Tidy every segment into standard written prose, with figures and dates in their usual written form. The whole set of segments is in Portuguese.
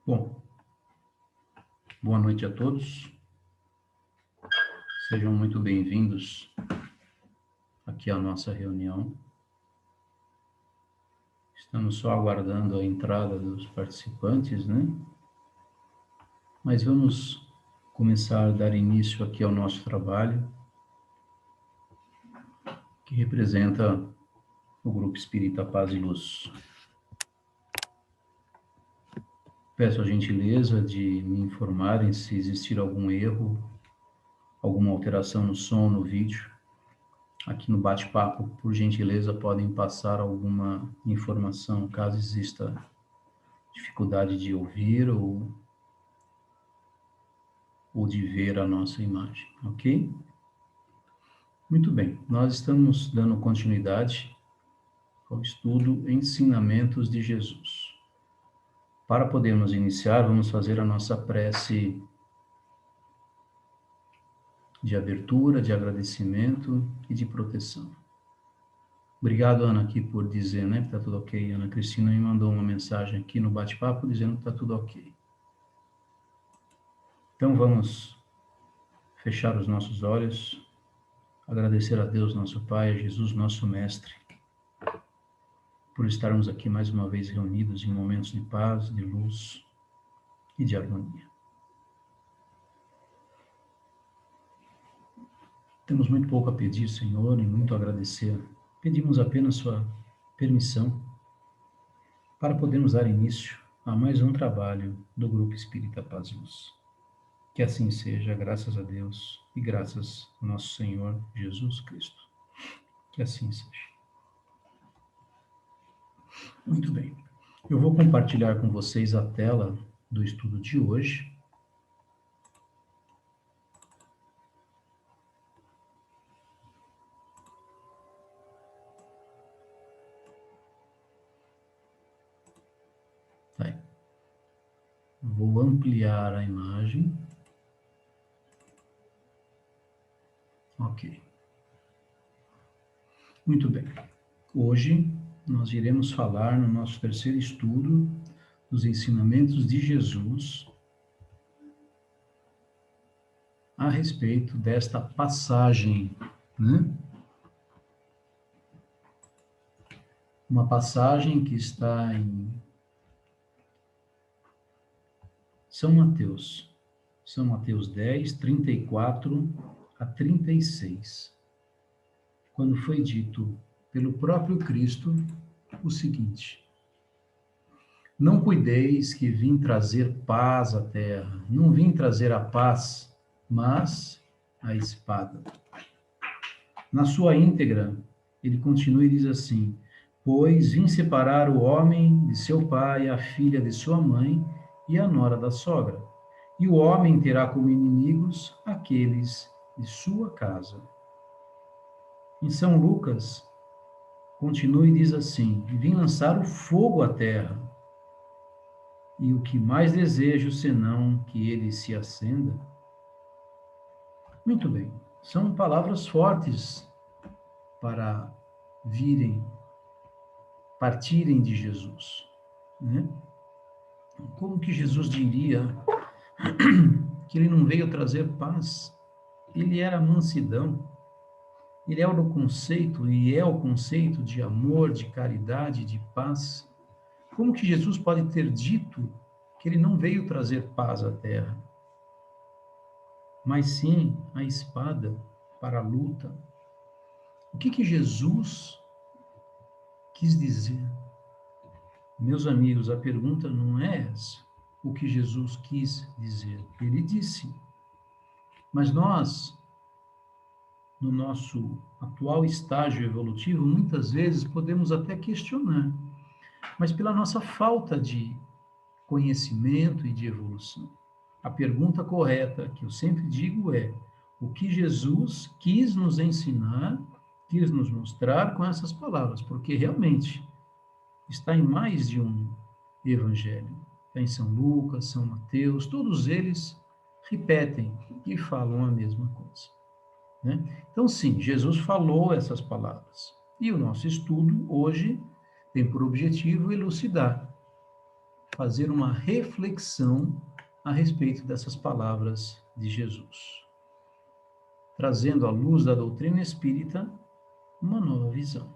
Bom, boa noite a todos. Sejam muito bem-vindos aqui à nossa reunião. Estamos só aguardando a entrada dos participantes, né? Mas vamos começar a dar início aqui ao nosso trabalho, que representa o Grupo Espírita Paz e Luz. Peço a gentileza de me informarem se existir algum erro, alguma alteração no som, no vídeo. Aqui no bate-papo, por gentileza, podem passar alguma informação, caso exista dificuldade de ouvir ou de ver a nossa imagem, ok? Muito bem, nós estamos dando continuidade ao estudo Ensinamentos de Jesus. Para podermos iniciar, vamos fazer a nossa prece de abertura, de agradecimento e de proteção. Obrigado, Ana, aqui por dizer, né, que tá tudo ok. Ana Cristina me mandou uma mensagem aqui no bate-papo dizendo que tá tudo ok. Então vamos fechar os nossos olhos, agradecer a Deus, nosso Pai, a Jesus, nosso Mestre, por estarmos aqui mais uma vez reunidos em momentos de paz, de luz e de harmonia. Temos muito pouco a pedir, Senhor, e muito a agradecer. Pedimos apenas Sua permissão para podermos dar início a mais um trabalho do Grupo Espírita Paz e Luz. Que assim seja, graças a Deus e graças ao nosso Senhor Jesus Cristo. Que assim seja. Muito bem. Eu vou compartilhar com vocês a tela do estudo de hoje. Tá aí. Vou ampliar a imagem. Ok. Muito bem. Hoje nós iremos falar no nosso terceiro estudo dos ensinamentos de Jesus a respeito desta passagem, né? Uma passagem que está em São Mateus 10, 34 a 36, quando foi dito pelo próprio Cristo o seguinte: não cuideis que vim trazer paz à terra, não vim trazer a paz, mas a espada. Na sua íntegra, ele continua e diz assim: pois vim separar o homem de seu pai, a filha de sua mãe e a nora da sogra. E o homem terá como inimigos aqueles de sua casa. Em São Lucas, continua e diz assim: vim lançar o fogo à terra, e o que mais desejo senão que ele se acenda? Muito bem, são palavras fortes para partirem de Jesus, né? Como que Jesus diria que ele não veio trazer paz? Ele era mansidão, ele é o conceito e é o conceito de amor, de caridade, de paz. Como que Jesus pode ter dito que ele não veio trazer paz à terra, mas sim a espada para a luta? O que Jesus quis dizer? Meus amigos, a pergunta não é essa. O que Jesus quis dizer? Ele disse. Mas nós, no nosso atual estágio evolutivo, muitas vezes podemos até questionar, mas pela nossa falta de conhecimento e de evolução. A pergunta correta que eu sempre digo é: o que Jesus quis nos ensinar, quis nos mostrar com essas palavras? Porque realmente está em mais de um evangelho. Está em São Lucas, São Mateus, todos eles repetem e falam a mesma coisa, né? Então, sim, Jesus falou essas palavras. E o nosso estudo hoje tem por objetivo elucidar fazer uma reflexão a respeito dessas palavras de Jesus, trazendo à luz da doutrina espírita uma nova visão.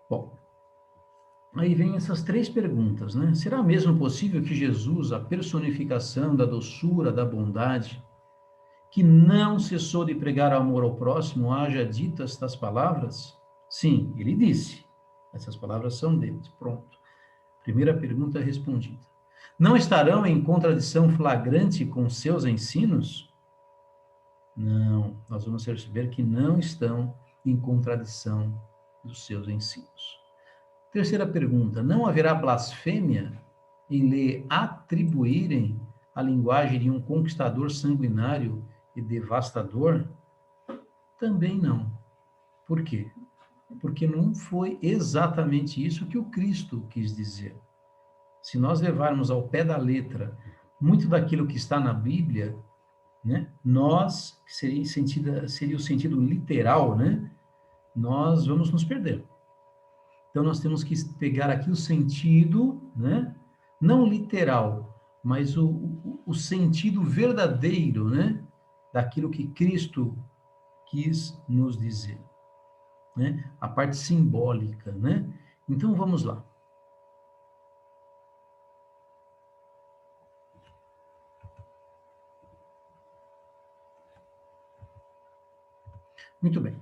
Bom, aí vem essas três perguntas, né? Será mesmo possível que Jesus, a personificação da doçura, da bondade, que não cessou de pregar amor ao próximo, haja dito estas palavras? Sim, ele disse. Essas palavras são dele. Pronto. Primeira pergunta respondida. Não estarão em contradição flagrante com seus ensinos? Não, nós vamos perceber que não estão em contradição dos seus ensinos. Terceira pergunta, não haverá blasfêmia em lhe atribuírem a linguagem de um conquistador sanguinário e devastador? Também não. Por quê? Porque não foi exatamente isso que o Cristo quis dizer. Se nós levarmos ao pé da letra muito daquilo que está na Bíblia, né, nós, que seria o sentido literal, né, nós vamos nos perder. Então, nós temos que pegar aqui o sentido, né, não literal, mas o sentido verdadeiro, né, daquilo que Cristo quis nos dizer, né, a parte simbólica, né. Então, vamos lá. Muito bem.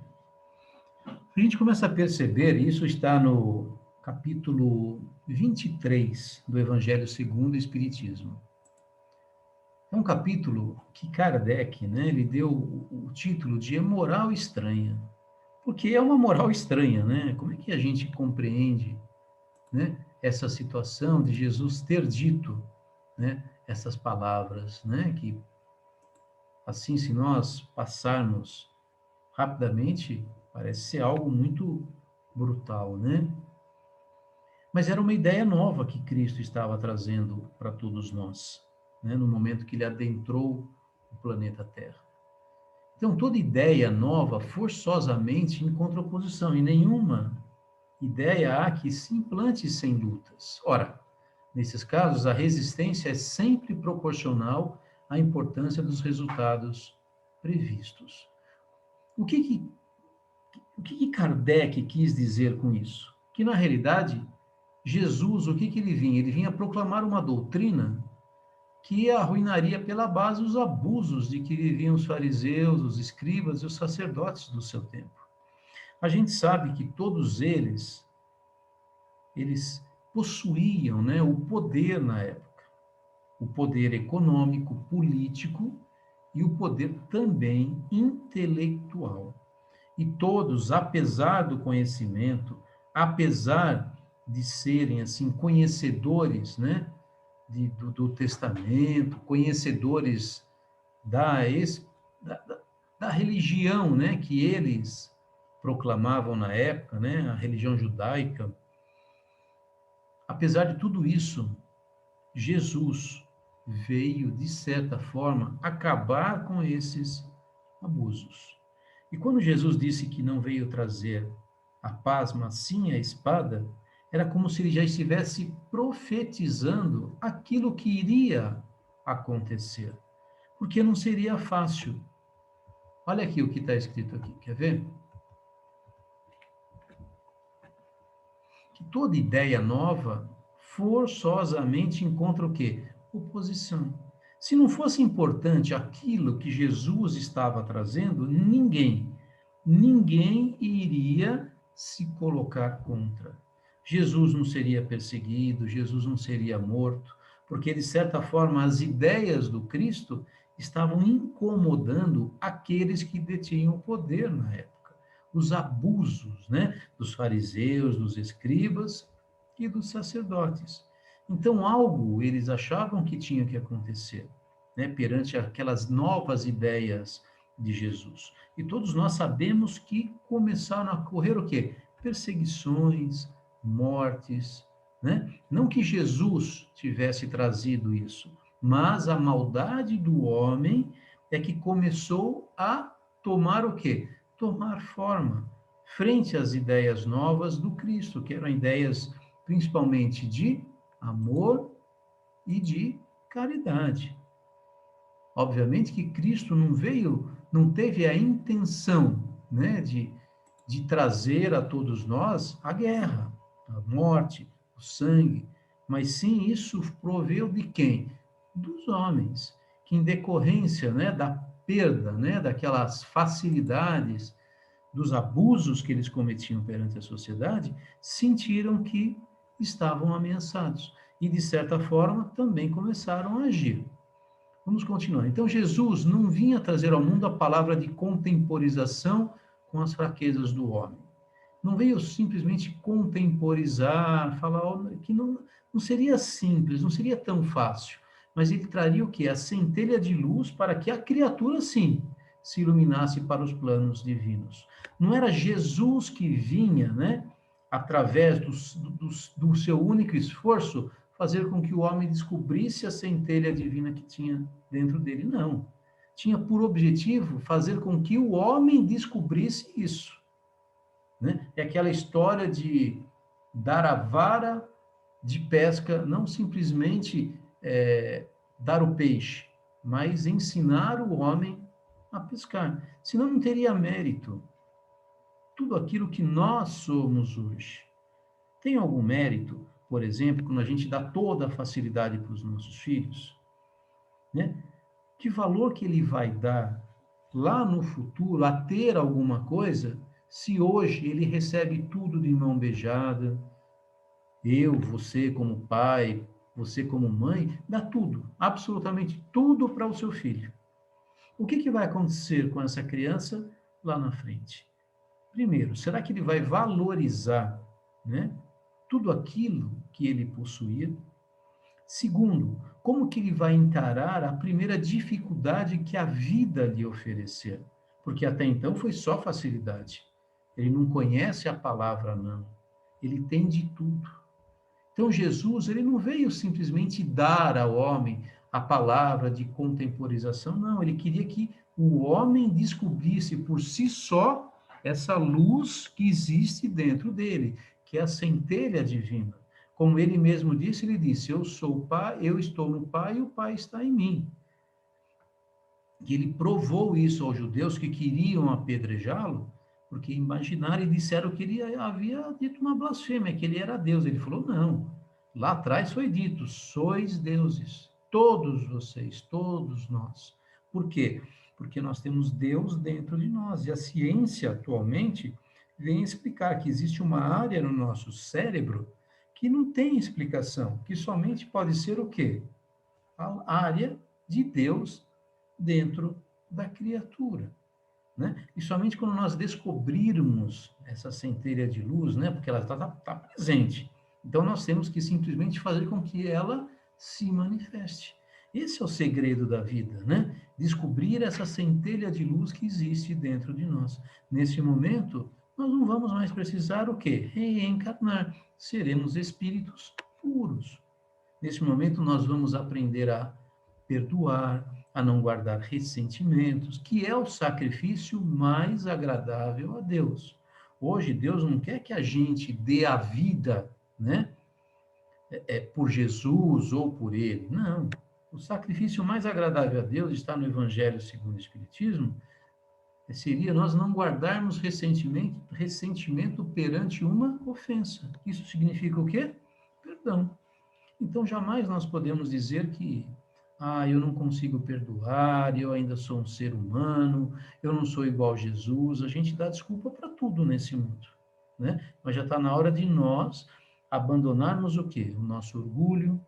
A gente começa a perceber, isso está no capítulo 23 do Evangelho segundo o Espiritismo. É um capítulo que Kardec, né, ele deu o título de Moral Estranha. Porque é uma moral estranha, né? Como é que a gente compreende, né, essa situação de Jesus ter dito, né, essas palavras, né, que assim, se nós passarmos rapidamente, parece ser algo muito brutal, né? Mas era uma ideia nova que Cristo estava trazendo para todos nós, né, no momento que ele adentrou o planeta Terra. Então, toda ideia nova forçosamente encontra oposição, e nenhuma ideia há que se implante sem lutas. Ora, nesses casos, a resistência é sempre proporcional à importância dos resultados previstos. O que Kardec quis dizer com isso? Que, na realidade, Jesus, o que ele vinha? Ele vinha proclamar uma doutrina que arruinaria pela base os abusos de que viviam os fariseus, os escribas e os sacerdotes do seu tempo. A gente sabe que todos eles possuíam, né, o poder na época, o poder econômico, político e o poder também intelectual. E todos, apesar do conhecimento, apesar de serem assim conhecedores, né, do Testamento, conhecedores da, da, da religião, né, que eles proclamavam na época, né, a religião judaica. Apesar de tudo isso, Jesus veio, de certa forma, acabar com esses abusos. E quando Jesus disse que não veio trazer a paz, mas sim a espada, era como se ele já estivesse profetizando aquilo que iria acontecer. Porque não seria fácil. Olha aqui o que está escrito aqui, quer ver? Que toda ideia nova forçosamente encontra o quê? Oposição. Se não fosse importante aquilo que Jesus estava trazendo, ninguém iria se colocar contra. Jesus não seria perseguido, Jesus não seria morto, porque, de certa forma, as ideias do Cristo estavam incomodando aqueles que detinham o poder na época. Os abusos, né, dos fariseus, dos escribas e dos sacerdotes. Então, algo eles achavam que tinha que acontecer, né, perante aquelas novas ideias de Jesus. E todos nós sabemos que começaram a correr o quê? Perseguições, mortes, né? Não que Jesus tivesse trazido isso, mas a maldade do homem é que começou a tomar o quê? Tomar forma frente às ideias novas do Cristo, que eram ideias principalmente de amor e de caridade. Obviamente que Cristo não teve a intenção, né, de trazer a todos nós a guerra, a morte, o sangue, mas sim isso proveu de quem? Dos homens, que em decorrência, né, da perda, né, daquelas facilidades, dos abusos que eles cometiam perante a sociedade, sentiram que estavam ameaçados e, de certa forma, também começaram a agir. Vamos continuar. Então, Jesus não vinha trazer ao mundo a palavra de contemporização com as fraquezas do homem. Não veio simplesmente contemporizar, falar que não seria simples, não seria tão fácil. Mas ele traria o quê? A centelha de luz para que a criatura, sim, se iluminasse para os planos divinos. Não era Jesus que vinha, né, através do seu único esforço, fazer com que o homem descobrisse a centelha divina que tinha dentro dele. Não. Tinha por objetivo fazer com que o homem descobrisse isso. Né? É aquela história de dar a vara de pesca, não simplesmente dar o peixe, mas ensinar o homem a pescar. Senão não teria mérito. Tudo aquilo que nós somos hoje. Tem algum mérito, por exemplo, quando a gente dá toda a facilidade para os nossos filhos? Né? Que valor que ele vai dar lá no futuro a ter alguma coisa, se hoje ele recebe tudo de mão beijada, você como pai, você como mãe, dá tudo, absolutamente tudo para o seu filho. O que vai acontecer com essa criança lá na frente? Primeiro, será que ele vai valorizar, né, tudo aquilo que ele possuía? Segundo, como que ele vai encarar a primeira dificuldade que a vida lhe oferecer? Porque até então foi só facilidade. Ele não conhece a palavra não. Ele tem de tudo. Então Jesus, ele não veio simplesmente dar ao homem a palavra de contemporização, não, ele queria que o homem descobrisse por si só essa luz que existe dentro dele, que é a centelha divina. Como ele mesmo disse, ele disse: Eu sou o Pai, eu estou no Pai e o Pai está em mim. E ele provou isso aos judeus que queriam apedrejá-lo, porque imaginaram e disseram que ele havia dito uma blasfêmia, que ele era Deus. Ele falou: Não. Lá atrás foi dito: Sois deuses, todos vocês, todos nós. Por quê? Porque nós temos Deus dentro de nós. E a ciência, atualmente, vem explicar que existe uma área no nosso cérebro que não tem explicação, que somente pode ser o quê? A área de Deus dentro da criatura. Né? E somente quando nós descobrirmos essa centelha de luz, né, porque ela está presente, então nós temos que simplesmente fazer com que ela se manifeste. Esse é o segredo da vida, né? Descobrir essa centelha de luz que existe dentro de nós. Nesse momento, nós não vamos mais precisar o quê? Reencarnar. Seremos espíritos puros. Nesse momento, nós vamos aprender a perdoar, a não guardar ressentimentos, que é o sacrifício mais agradável a Deus. Hoje, Deus não quer que a gente dê a vida, né, por Jesus ou por Ele. Não. O sacrifício mais agradável a Deus está no Evangelho segundo o Espiritismo, seria nós não guardarmos ressentimento perante uma ofensa. Isso significa o quê? Perdão. Então, jamais nós podemos dizer que, eu não consigo perdoar, eu ainda sou um ser humano, eu não sou igual a Jesus. A gente dá desculpa para tudo nesse mundo, né? Mas já está na hora de nós abandonarmos o quê? O nosso orgulho,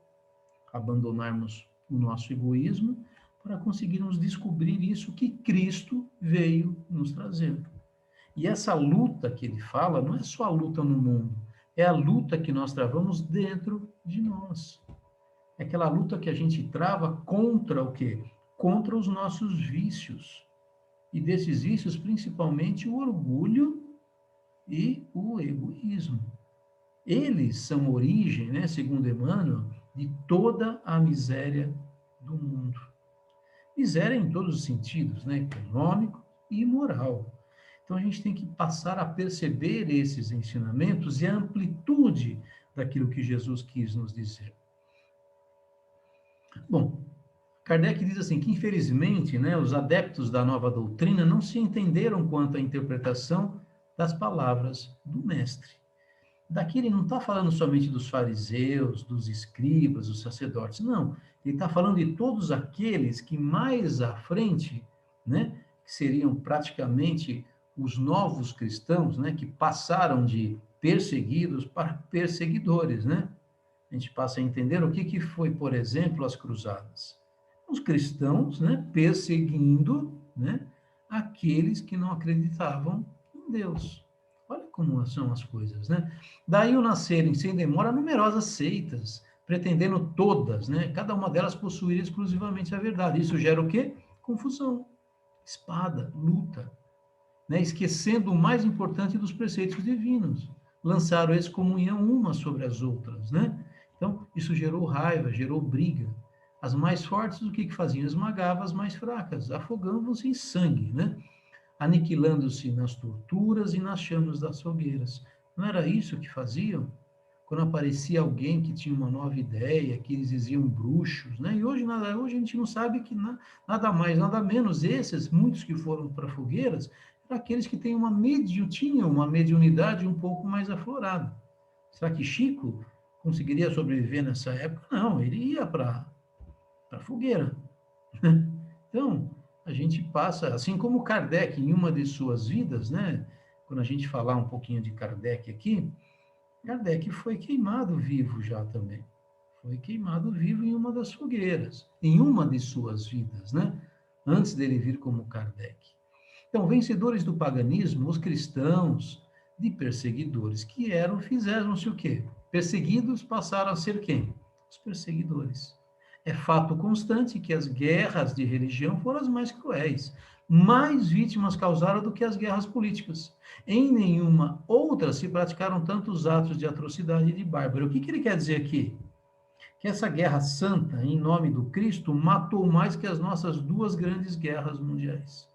abandonarmos o nosso egoísmo, para conseguirmos descobrir isso que Cristo veio nos trazer. E essa luta que ele fala não é só a luta no mundo, é a luta que nós travamos dentro de nós. É aquela luta que a gente trava contra o quê? Contra os nossos vícios. E desses vícios, principalmente o orgulho e o egoísmo. Eles são origem, né, segundo Emmanuel, de toda a miséria do mundo. Miséria em todos os sentidos, né, econômico e moral. Então a gente tem que passar a perceber esses ensinamentos e a amplitude daquilo que Jesus quis nos dizer. Bom, Kardec diz assim que, infelizmente, né, os adeptos da nova doutrina não se entenderam quanto à interpretação das palavras do mestre. Daqui ele não está falando somente dos fariseus, dos escribas, dos sacerdotes, não. Ele está falando de todos aqueles que mais à frente, né, que seriam praticamente os novos cristãos, né, que passaram de perseguidos para perseguidores, né? A gente passa a entender o que foi, por exemplo, as cruzadas. Os cristãos, né, perseguindo, né, aqueles que não acreditavam em Deus. Olha como são as coisas, né? Daí o nascerem sem demora numerosas seitas, pretendendo todas, né, cada uma delas possuir exclusivamente a verdade. Isso gera o quê? Confusão, espada, luta, né, esquecendo o mais importante dos preceitos divinos. Lançaram a excomunhão umas sobre as outras, né? Então, isso gerou raiva, gerou briga. As mais fortes, o que faziam? Esmagavam as mais fracas, afogando-se em sangue, né? Aniquilando-se nas torturas e nas chamas das fogueiras. Não era isso que faziam? Quando aparecia alguém que tinha uma nova ideia, que eles diziam bruxos, né? E hoje a gente não sabe que nada mais, nada menos esses, muitos que foram para fogueiras, eram aqueles que tinham uma mediunidade um pouco mais aflorada. Será que Chico conseguiria sobreviver nessa época? Não, ele ia para a fogueira. Então, a gente passa, assim como Kardec, em uma de suas vidas, né? Quando a gente falar um pouquinho de Kardec aqui, Kardec foi queimado vivo já também. Foi queimado vivo em uma das fogueiras, em uma de suas vidas, né? Antes dele vir como Kardec. Então, vencedores do paganismo, os cristãos de perseguidores que eram, fizeram-se o quê? Perseguidos passaram a ser quem? Os perseguidores. É fato constante que as guerras de religião foram as mais cruéis. Mais vítimas causaram do que as guerras políticas. Em nenhuma outra se praticaram tantos atos de atrocidade e de bárbaro. O que ele quer dizer aqui? Que essa guerra santa, em nome do Cristo, matou mais que as nossas duas grandes guerras mundiais.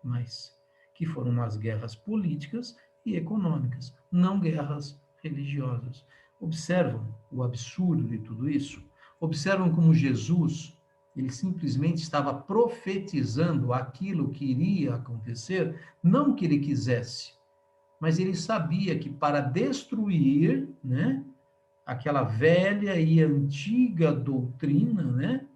Mas que foram as guerras políticas e econômicas, não guerras religiosas. Observam o absurdo de tudo isso? Observam como Jesus, ele simplesmente estava profetizando aquilo que iria acontecer, não que ele quisesse, mas ele sabia que para destruir, né, aquela velha e antiga doutrina, né,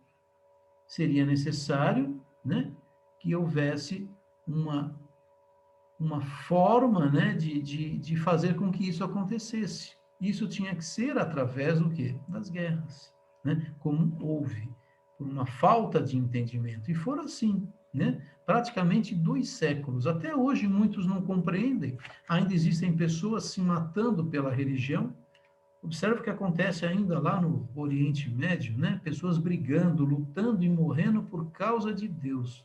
seria necessário, né, que houvesse uma forma, né, de fazer com que isso acontecesse. Isso tinha que ser através do quê? Das guerras, né? Como houve, por uma falta de entendimento. E foram assim, né? Praticamente 2 séculos. Até hoje muitos não compreendem. Ainda existem pessoas se matando pela religião. Observe o que acontece ainda lá no Oriente Médio, né? Pessoas brigando, lutando e morrendo por causa de Deus.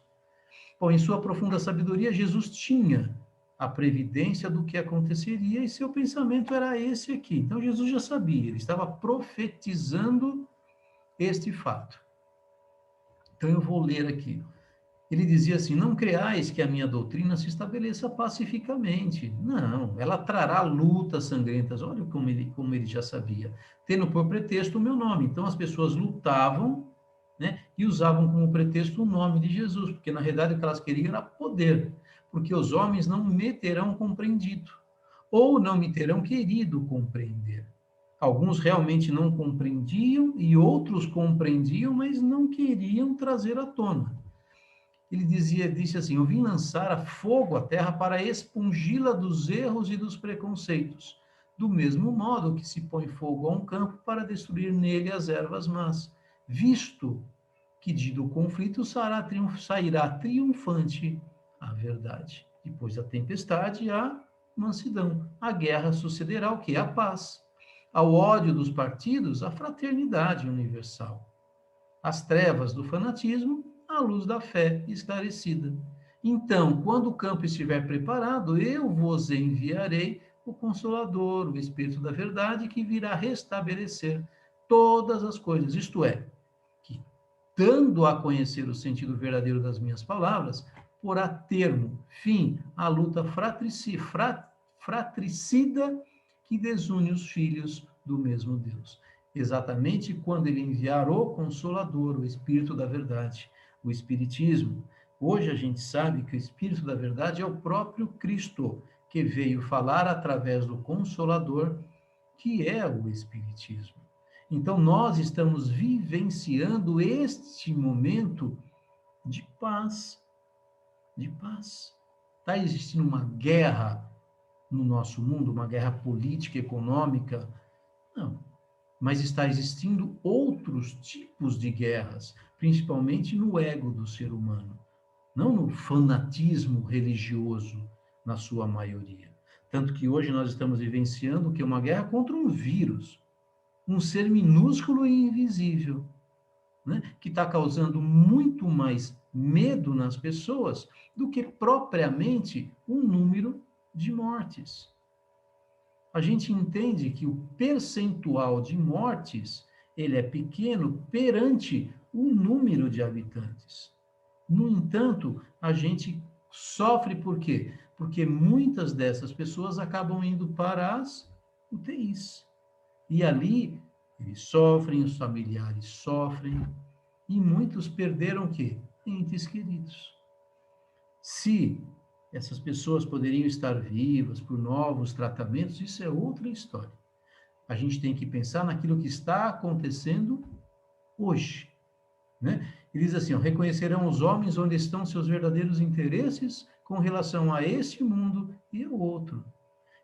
Bom, em sua profunda sabedoria, Jesus tinha a previdência do que aconteceria e seu pensamento era esse aqui. Então, Jesus já sabia, ele estava profetizando este fato. Então, eu vou ler aqui. Ele dizia assim: não creais que a minha doutrina se estabeleça pacificamente. Não, ela trará lutas sangrentas. Olha como ele já sabia. Tendo por pretexto o meu nome. Então, as pessoas lutavam, né, e usavam como pretexto o nome de Jesus, porque na realidade o que elas queriam era poder, porque os homens não me terão compreendido, ou não me terão querido compreender. Alguns realmente não compreendiam e outros compreendiam, mas não queriam trazer à tona. Ele disse assim: eu vim lançar a fogo a terra para expungi-la dos erros e dos preconceitos, do mesmo modo que se põe fogo a um campo para destruir nele as ervas más, visto que do conflito sairá triunfante a verdade. Depois da tempestade, a mansidão. A guerra sucederá o quê? A paz. Ao ódio dos partidos, a fraternidade universal. As trevas do fanatismo, a luz da fé esclarecida. Então, quando o campo estiver preparado, eu vos enviarei o Consolador, o Espírito da Verdade, que virá restabelecer todas as coisas. Isto é, que, dando a conhecer o sentido verdadeiro das minhas palavras, porá termo, fim, à luta fratricida que desune os filhos do mesmo Deus. exatamente quando ele enviar o Consolador, o Espírito da Verdade, o Espiritismo. Hoje a gente sabe que o Espírito da Verdade é o próprio Cristo, que veio falar através do Consolador, que é o Espiritismo. Então, nós estamos vivenciando este momento de paz, de paz. Está existindo uma guerra no nosso mundo, uma guerra política, econômica? Não. Mas está existindo outros tipos de guerras, principalmente no ego do ser humano, não no fanatismo religioso, na sua maioria. Tanto que hoje nós estamos vivenciando que uma guerra contra um vírus, um ser minúsculo e invisível, né? Que está causando muito mais medo nas pessoas do que propriamente um número de mortes. A gente entende que o percentual de mortes ele é pequeno perante o número de habitantes. No entanto, a gente sofre por quê? Porque muitas dessas pessoas acabam indo para as UTIs. E ali eles sofrem, os familiares sofrem, e muitos perderam o quê? Entes queridos. Se essas pessoas poderiam estar vivas por novos tratamentos, isso é outra história. A gente tem que pensar naquilo que está acontecendo hoje, né? Ele diz assim, ó, reconhecerão os homens onde estão seus verdadeiros interesses com relação a este mundo e ao outro.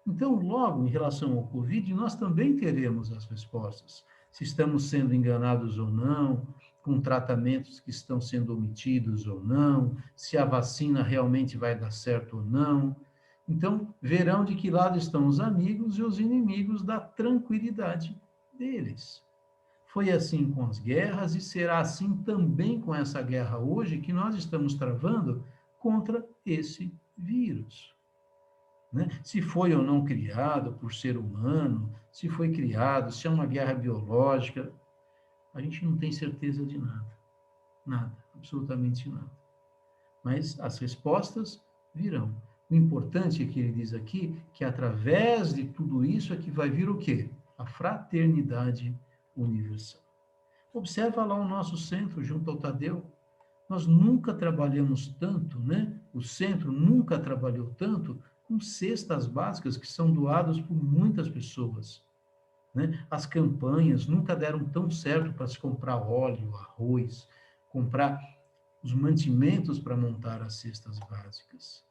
Então, logo, em relação ao Covid, nós também teremos as respostas. Se estamos sendo enganados ou não, com tratamentos que estão sendo omitidos ou não, se a vacina realmente vai dar certo ou não. Então, verão de que lado estão os amigos e os inimigos da tranquilidade deles. Foi assim com as guerras e será assim também com essa guerra hoje que nós estamos travando contra esse vírus. Né? Se foi ou não criado por ser humano, se foi criado, se é uma guerra biológica, a gente não tem certeza de nada. Nada, absolutamente nada. Mas as respostas virão. O importante é que ele diz aqui que através de tudo isso é que vai vir o quê? A fraternidade universal. Observa lá o nosso centro, junto ao Tadeu. Nós nunca trabalhamos tanto, né? O centro nunca trabalhou tanto com cestas básicas que são doadas por muitas pessoas, né? As campanhas nunca deram tão certo para se comprar óleo, arroz, comprar os mantimentos para montar as cestas básicas,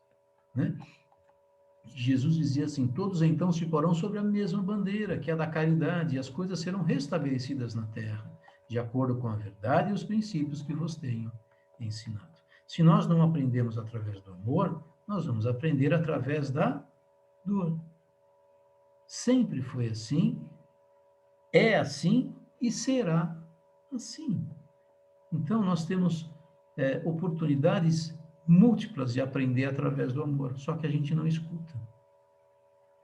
né? Jesus dizia assim, todos então se porão sobre a mesma bandeira, que é a da caridade, e as coisas serão restabelecidas na terra, de acordo com a verdade e os princípios que vos tenho ensinado. Se nós não aprendemos através do amor, nós vamos aprender através da dor. Sempre foi assim, é assim e será assim. Então, nós temos oportunidades múltiplas de aprender através do amor, só que a gente não escuta.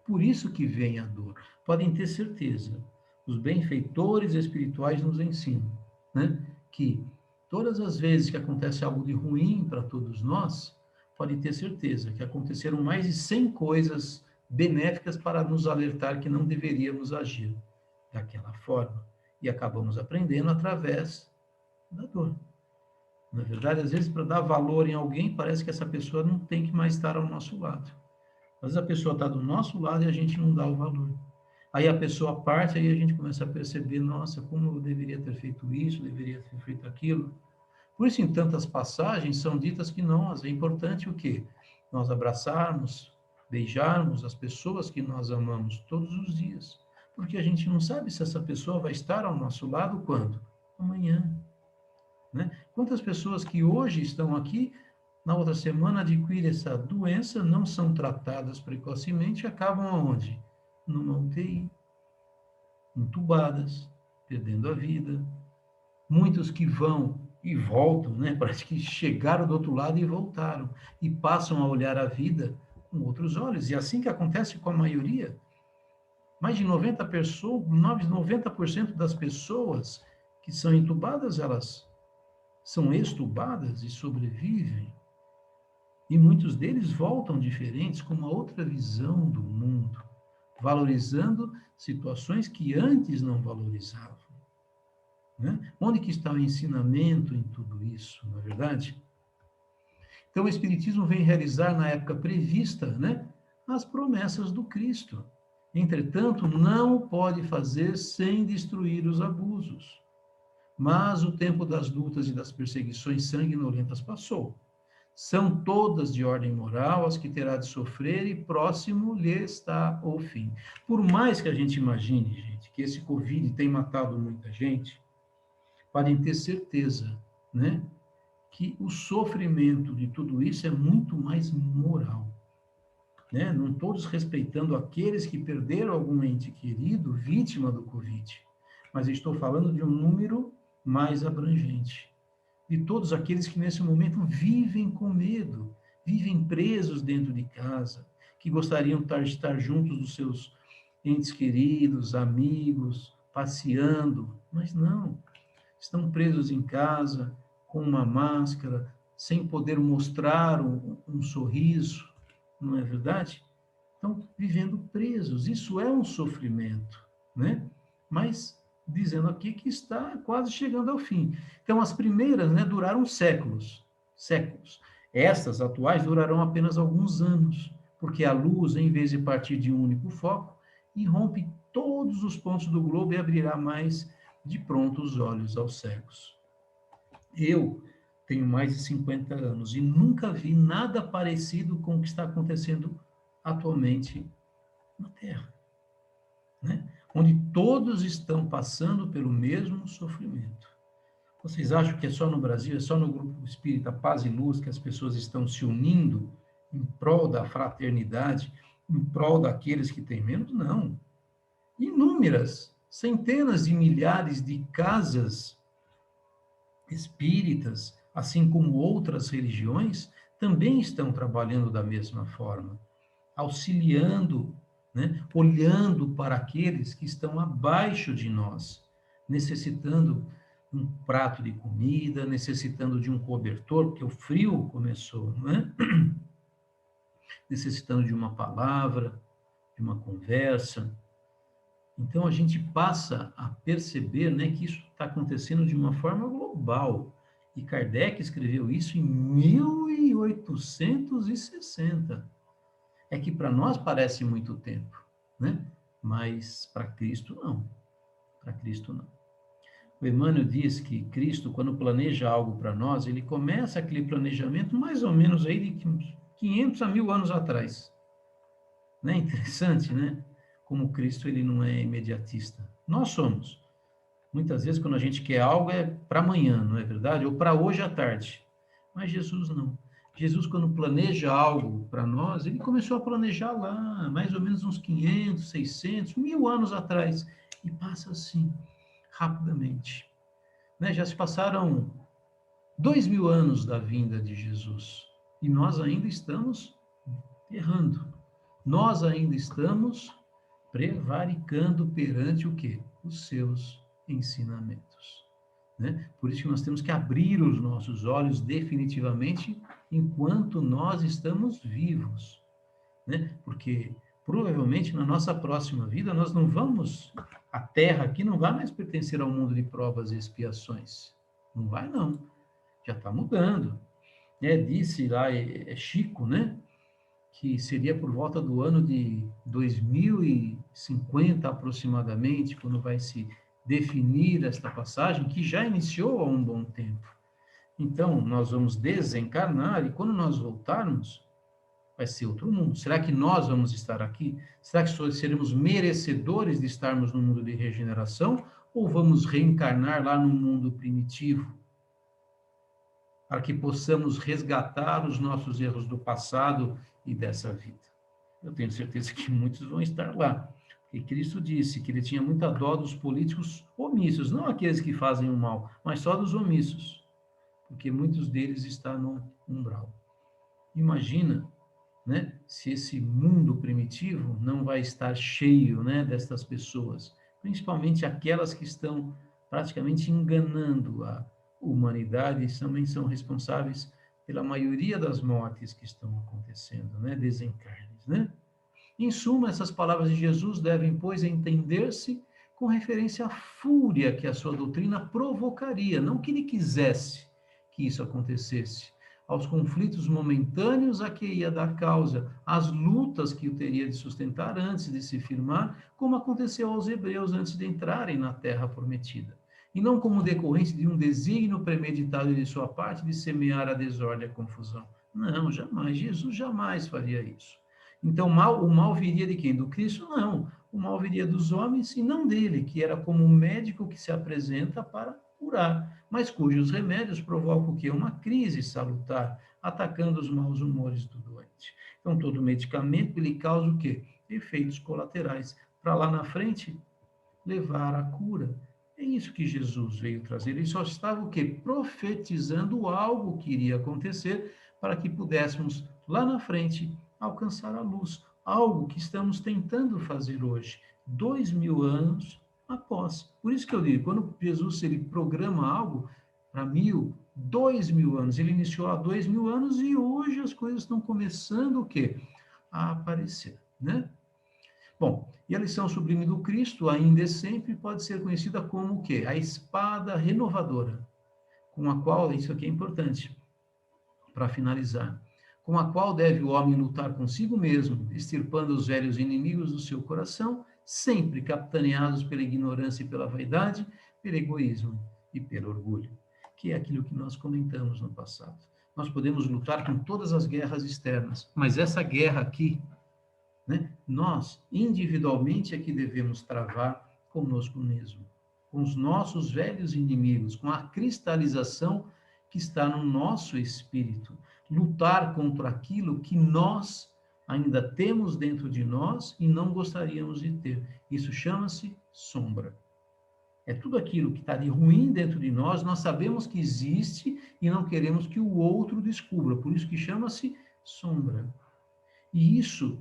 Por isso que vem a dor. Podem ter certeza, os benfeitores espirituais nos ensinam, né, que todas as vezes que acontece algo de ruim para todos nós, podem ter certeza que aconteceram mais de 100 coisas benéficas para nos alertar que não deveríamos agir daquela forma. E acabamos aprendendo através da dor. Na verdade, às vezes, para dar valor em alguém, parece que essa pessoa não tem que mais estar ao nosso lado. Às vezes a pessoa está do nosso lado e a gente não dá o valor. Aí a pessoa parte, aí a gente começa a perceber, nossa, como eu deveria ter feito isso, deveria ter feito aquilo. Por isso, em tantas passagens, são ditas que nós, é importante o quê? Nós abraçarmos, beijarmos as pessoas que nós amamos todos os dias. Porque a gente não sabe se essa pessoa vai estar ao nosso lado quando? Amanhã. Né? Quantas pessoas que hoje estão aqui, na outra semana adquirem essa doença, não são tratadas precocemente e acabam aonde? Numa UTI, entubadas, perdendo a vida. Muitos que vão e voltam, né? Parece que chegaram do outro lado e voltaram, e passam a olhar a vida com outros olhos. E é assim que acontece com a maioria. Mais de 90% das pessoas que são entubadas, elas são extubadas e sobrevivem. E muitos deles voltam diferentes, com uma outra visão do mundo, valorizando situações que antes não valorizavam. né? Onde que está o ensinamento em tudo isso, não é verdade? Então, o Espiritismo vem realizar, na época prevista, né, as promessas do Cristo. Entretanto, não o pode fazer sem destruir os abusos. Mas o tempo das lutas e das perseguições sanguinolentas passou. São todas de ordem moral as que terá de sofrer e próximo lhe está o fim. Por mais que a gente imagine, gente, que esse Covid tem matado muita gente, podem ter certeza, né, que o sofrimento de tudo isso é muito mais moral, né? Não estou desrespeitando aqueles que perderam algum ente querido vítima do Covid, mas estou falando de um número mais abrangente, de todos aqueles que nesse momento vivem com medo, vivem presos dentro de casa, que gostariam de estar juntos dos seus entes queridos, amigos, passeando, mas não, estão presos em casa, com uma máscara, sem poder mostrar um sorriso, não é verdade? Estão vivendo presos. Isso é um sofrimento, né? Mas dizendo aqui que está quase chegando ao fim. Então, as primeiras, né, duraram séculos, séculos. Estas atuais durarão apenas alguns anos, porque a luz, em vez de partir de um único foco, irrompe todos os pontos do globo e abrirá mais de pronto os olhos aos cegos. Eu tenho mais de 50 anos e nunca vi nada parecido com o que está acontecendo atualmente na Terra, né? Onde todos estão passando pelo mesmo sofrimento. Vocês acham que é só no Brasil, é só no grupo espírita Paz e Luz que as pessoas estão se unindo em prol da fraternidade, em prol daqueles que têm menos? Não. Inúmeras, centenas de milhares de casas espíritas, assim como outras religiões, também estão trabalhando da mesma forma, auxiliando, né, olhando para aqueles que estão abaixo de nós, necessitando um prato de comida, necessitando de um cobertor, porque o frio começou, né? Necessitando de uma palavra, de uma conversa. Então, a gente passa a perceber, né, que isso está acontecendo de uma forma global. E Kardec escreveu isso em 1860. É que para nós parece muito tempo, né? Mas para Cristo não. Para Cristo não. O Emmanuel diz que Cristo, quando planeja algo para nós, ele começa aquele planejamento mais ou menos aí de 500 a 1000 anos atrás. Não é interessante, né? Como Cristo, ele não é imediatista. Nós somos. Muitas vezes, quando a gente quer algo, é para amanhã, não é verdade? Ou para hoje à tarde. Mas Jesus não. Jesus, quando planeja algo para nós, ele começou a planejar lá, mais ou menos uns 500, 600, 1000 anos atrás. E passa assim, rapidamente. Né? Já se passaram 2000 anos da vinda de Jesus. E nós ainda estamos errando. Nós ainda estamos prevaricando perante o quê? Os seus ensinamentos. Né? Por isso que nós temos que abrir os nossos olhos definitivamente enquanto nós estamos vivos. Né? Porque provavelmente na nossa próxima vida nós não vamos, a Terra aqui não vai mais pertencer ao mundo de provas e expiações. Não vai, não. Já está mudando. Disse lá, Chico, né? Que seria por volta do ano de 2050 aproximadamente, quando vai se definir esta passagem, que já iniciou há um bom tempo. Então, nós vamos desencarnar e quando nós voltarmos, vai ser outro mundo. Será que nós vamos estar aqui? Será que seremos merecedores de estarmos no mundo de regeneração ou vamos reencarnar lá no mundo primitivo? Para que possamos resgatar os nossos erros do passado e dessa vida. Eu tenho certeza que muitos vão estar lá. E Cristo disse que ele tinha muita dó dos políticos omissos, não aqueles que fazem o mal, mas só dos omissos, porque muitos deles estão no umbral. Imagina, né, se esse mundo primitivo não vai estar cheio, né, destas pessoas, principalmente aquelas que estão praticamente enganando a humanidade e também são responsáveis pela maioria das mortes que estão acontecendo, né, desencarnes, né? Em suma, essas palavras de Jesus devem, pois, entender-se com referência à fúria que a sua doutrina provocaria, não que ele quisesse que isso acontecesse, aos conflitos momentâneos a que ia dar causa, às lutas que o teria de sustentar antes de se firmar, como aconteceu aos hebreus antes de entrarem na terra prometida, e não como decorrência de um desígnio premeditado de sua parte de semear a desordem e a confusão. Não, jamais, Jesus jamais faria isso. Então, o mal viria de quem? Do Cristo? Não. O mal viria dos homens e não dele, que era como um médico que se apresenta para curar, mas cujos remédios provocam o quê? Uma crise salutar, atacando os maus humores do doente. Então, todo medicamento lhe causa o quê? Efeitos colaterais, para lá na frente levar à cura. É isso que Jesus veio trazer. Ele só estava o quê? Profetizando algo que iria acontecer para que pudéssemos, lá na frente, alcançar a luz. Algo que estamos tentando fazer hoje, 2000 anos após. Por isso que eu digo, quando Jesus ele programa algo para 1000, 2000 anos, ele iniciou há 2000 anos e hoje as coisas estão começando o quê? A aparecer, né? Bom, e a lição sublime do Cristo, ainda e sempre, pode ser conhecida como o quê? A espada renovadora, com a qual, isso aqui é importante, para finalizar, com a qual deve o homem lutar consigo mesmo, extirpando os velhos inimigos do seu coração, sempre capitaneados pela ignorância e pela vaidade, pelo egoísmo e pelo orgulho, que é aquilo que nós comentamos no passado. Nós podemos lutar com todas as guerras externas, mas essa guerra aqui, né, nós, individualmente, é que devemos travar conosco mesmo, com os nossos velhos inimigos, com a cristalização que está no nosso espírito, lutar contra aquilo que nós ainda temos dentro de nós e não gostaríamos de ter. Isso chama-se sombra. É tudo aquilo que está de ruim dentro de nós, nós sabemos que existe e não queremos que o outro descubra, por isso que chama-se sombra. E isso,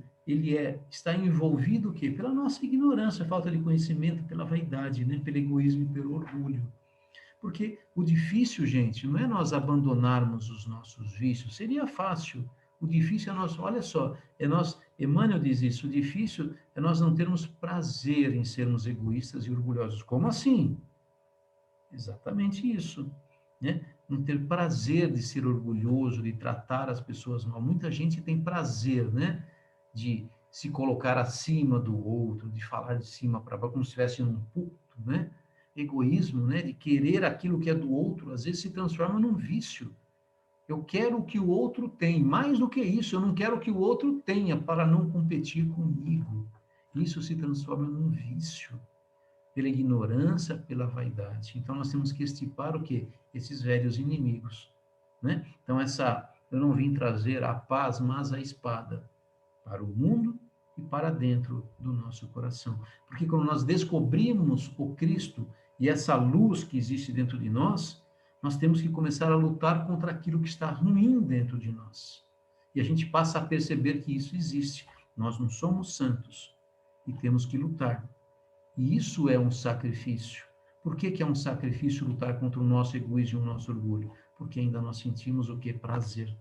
está envolvido o quê? Pela nossa ignorância, falta de conhecimento, pela vaidade, né? Pelo egoísmo e pelo orgulho. Porque o difícil, gente, não é nós abandonarmos os nossos vícios, seria fácil. O difícil é nós, olha só, Emmanuel diz isso, o difícil é nós não termos prazer em sermos egoístas e orgulhosos. Como assim? Exatamente isso, né? Não ter prazer de ser orgulhoso, de tratar as pessoas mal. Muita gente tem prazer, né? De se colocar acima do outro, de falar de cima para baixo, como se estivesse num púlpito, né? Egoísmo, né? De querer aquilo que é do outro, às vezes se transforma num vício. Eu quero o que o outro tem, mais do que isso, eu não quero o que o outro tenha para não competir comigo. Isso se transforma num vício, pela ignorância, pela vaidade. Então nós temos que extirpar o quê? Esses velhos inimigos, né? Então eu não vim trazer a paz, mas a espada para o mundo e para dentro do nosso coração. Porque quando nós descobrimos o Cristo e essa luz que existe dentro de nós, nós temos que começar a lutar contra aquilo que está ruim dentro de nós. E a gente passa a perceber que isso existe. Nós não somos santos e temos que lutar. E isso é um sacrifício. Por que que é um sacrifício lutar contra o nosso egoísmo e o nosso orgulho? Porque ainda nós sentimos o que? Prazer.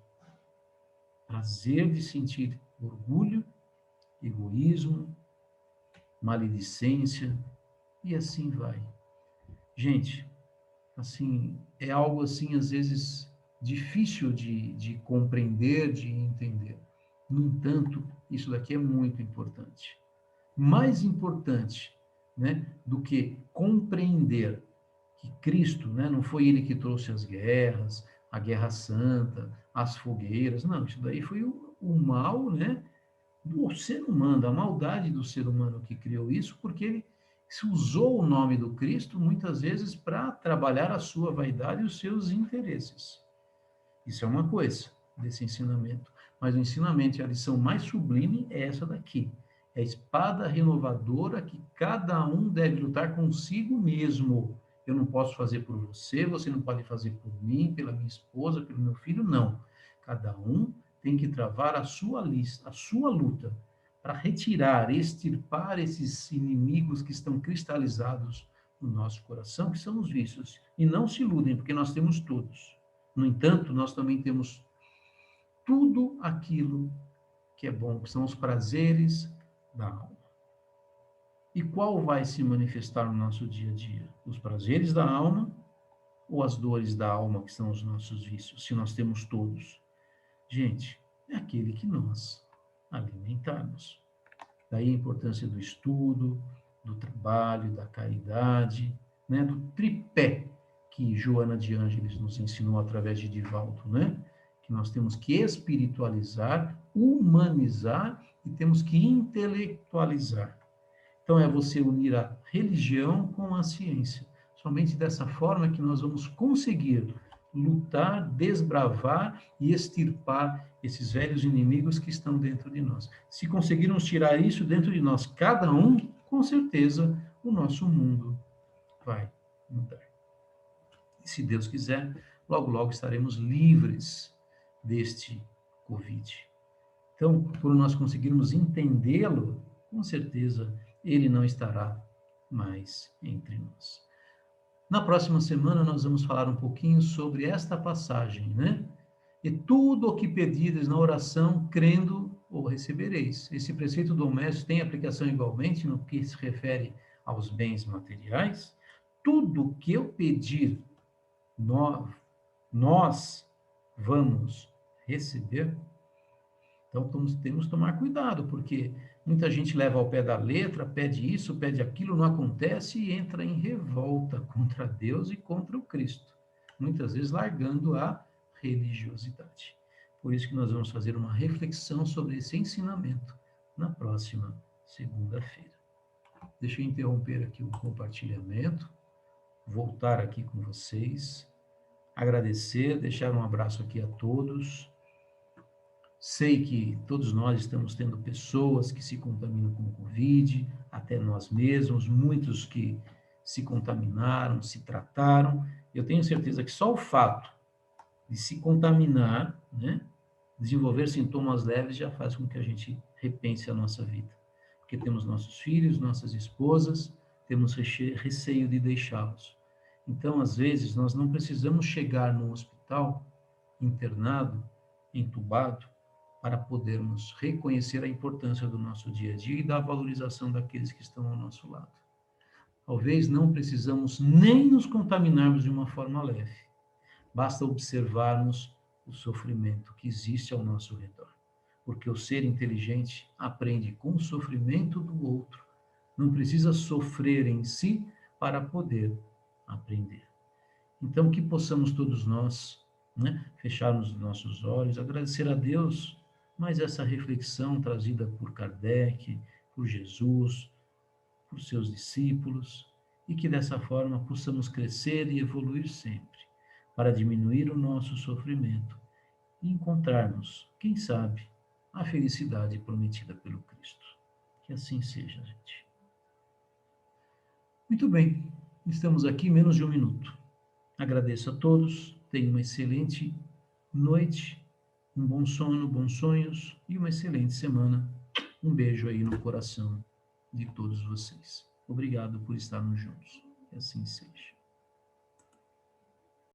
Prazer de sentir orgulho, egoísmo, maledicência, e assim vai. Gente, assim, é algo assim, às vezes, difícil de compreender, de entender. No entanto, isso daqui é muito importante. Mais importante, né, do que compreender que Cristo, né, não foi ele que trouxe as guerras, a guerra santa, as fogueiras, não, isso daí foi o mal, né, do ser humano, da maldade do ser humano que criou isso, porque ele se usou o nome do Cristo muitas vezes para trabalhar a sua vaidade e os seus interesses. Isso é uma coisa desse ensinamento. Mas o ensinamento e a lição mais sublime é essa daqui. É a espada renovadora que cada um deve lutar consigo mesmo. Eu não posso fazer por você, você não pode fazer por mim, pela minha esposa, pelo meu filho, não. Cada um tem que travar a sua lista, a sua luta, para retirar, extirpar esses inimigos que estão cristalizados no nosso coração, que são os vícios. E não se iludem, porque nós temos todos. No entanto, nós também temos tudo aquilo que é bom, que são os prazeres da alma. E qual vai se manifestar no nosso dia a dia? Os prazeres da alma ou as dores da alma, que são os nossos vícios, se nós temos todos? Gente, é aquele que nós alimentarmos. Daí a importância do estudo, do trabalho, da caridade, né, do tripé que Joana de Ângeles nos ensinou através de Divaldo, né? Que nós temos que espiritualizar, humanizar e temos que intelectualizar. Então, é você unir a religião com a ciência. Somente dessa forma que nós vamos conseguir lutar, desbravar e extirpar esses velhos inimigos que estão dentro de nós. Se conseguirmos tirar isso dentro de nós, cada um, com certeza, o nosso mundo vai mudar. E se Deus quiser, logo, logo estaremos livres deste Covid. Então, por nós conseguirmos entendê-lo, com certeza ele não estará mais entre nós. Na próxima semana nós vamos falar um pouquinho sobre esta passagem, né? E tudo o que pedires na oração, crendo, o recebereis. Esse preceito do mestre tem aplicação igualmente no que se refere aos bens materiais. Tudo que eu pedir, nós vamos receber. Então, temos que tomar cuidado, porque muita gente leva ao pé da letra, pede isso, pede aquilo, não acontece e entra em revolta contra Deus e contra o Cristo, muitas vezes largando a religiosidade. Por isso que nós vamos fazer uma reflexão sobre esse ensinamento na próxima segunda-feira. Deixa eu interromper aqui o compartilhamento, voltar aqui com vocês, agradecer, deixar um abraço aqui a todos. Sei que todos nós estamos tendo pessoas que se contaminam com o Covid, até nós mesmos, muitos que se contaminaram, se trataram. Eu tenho certeza que só o fato de se contaminar, né, desenvolver sintomas leves, já faz com que a gente repense a nossa vida. Porque temos nossos filhos, nossas esposas, temos receio de deixá-los. Então, às vezes, nós não precisamos chegar no hospital internado, entubado, para podermos reconhecer a importância do nosso dia a dia e da valorização daqueles que estão ao nosso lado. Talvez não precisamos nem nos contaminarmos de uma forma leve. Basta observarmos o sofrimento que existe ao nosso redor. Porque o ser inteligente aprende com o sofrimento do outro. Não precisa sofrer em si para poder aprender. Então, que possamos todos nós, né, fecharmos os nossos olhos, agradecer a Deus mais essa reflexão trazida por Kardec, por Jesus, por seus discípulos, e que dessa forma possamos crescer e evoluir sempre, para diminuir o nosso sofrimento e encontrarmos, quem sabe, a felicidade prometida pelo Cristo. Que assim seja, gente. Muito bem, estamos aqui menos de um minuto. Agradeço a todos, tenham uma excelente noite, um bom sono, bons sonhos e uma excelente semana. Um beijo aí no coração de todos vocês. Obrigado por estarmos juntos. Que assim seja.